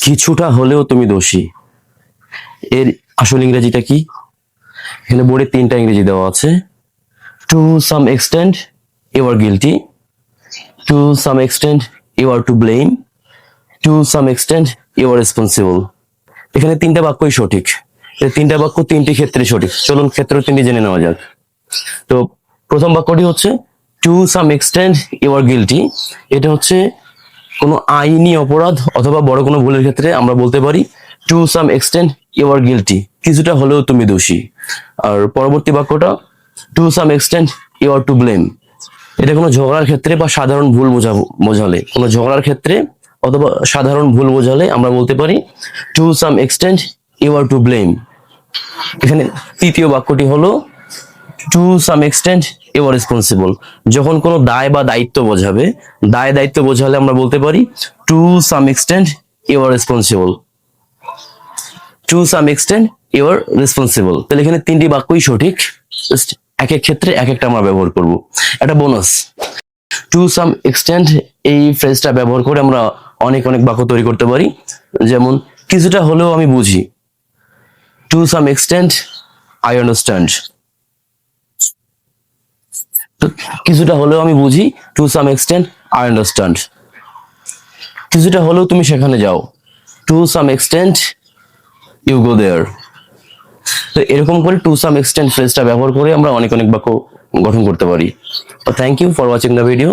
কিছুটা হলেও তুমি দোষী, এর আসল ইংরেজিটা কি? এখানে বোর্ডে 3টা ইংরেজি দেওয়া আছে। To some extent you are guilty, to some extent you are to blame, to some extent you are responsible. এখানে 3টা বাক্যই সঠিক। এই 3টা বাক্য 3টি ক্ষেত্রে সঠিক। চলুন ক্ষেত্র 3টি জেনে নেওয়া যাক। তো প্রথম বাক্যটি হচ্ছে to some extent you are guilty. এটা হচ্ছে কোনো আইনি অপরাধ অথবা বড় কোনো ভুলের ক্ষেত্রে আমরা বলতে পারি to some extent you are guilty, কিছুটা হলেও তুমি দোষী। আর পরবর্তী বাক্যটা to some extent you are to blame. এটা কোনো ঝগড়ার ক্ষেত্রে বা সাধারণ ভুল বোঝালে, কোনো ঝগড়ার ক্ষেত্রে অথবা সাধারণ ভুল বোঝালে আমরা বলতে পারি to some extent you are to blame. এখানে তৃতীয় বাক্যটি হলো to some extent you are responsible. যখন কোনো দায় বা দায়িত্ব বোঝাবে, দায় দায়িত্ব বোঝালে আমরা বলতে পারি to some extent you are responsible, to some extent you are responsible. তাহলে এখানে 3টি বাক্যই সঠিক, জাস্ট এক এক ক্ষেত্রে এক একটা আমরা ব্যবহার করব। একটা বোনাস, টু সাম এক্সটেন্ট এই ফ্রেজটা ব্যবহার করে আমরা অনেক অনেক বাক্য তৈরি করতে পারি। যেমন কিছুটা হলেও আমি বুঝি, to some extent I understand. কিছুটা হলেও আমি বুঝি, to some extent I understand. কিছুটা হলেও তুমি সেখানে যাও, to some extent you go there. তো এরকম করে টু সাম এক্সটেন্ট ফ্রেজটা ব্যবহার করে আমরা অনেক অনেক বাক্য গঠন করতে পারি। Thank you for watching the video.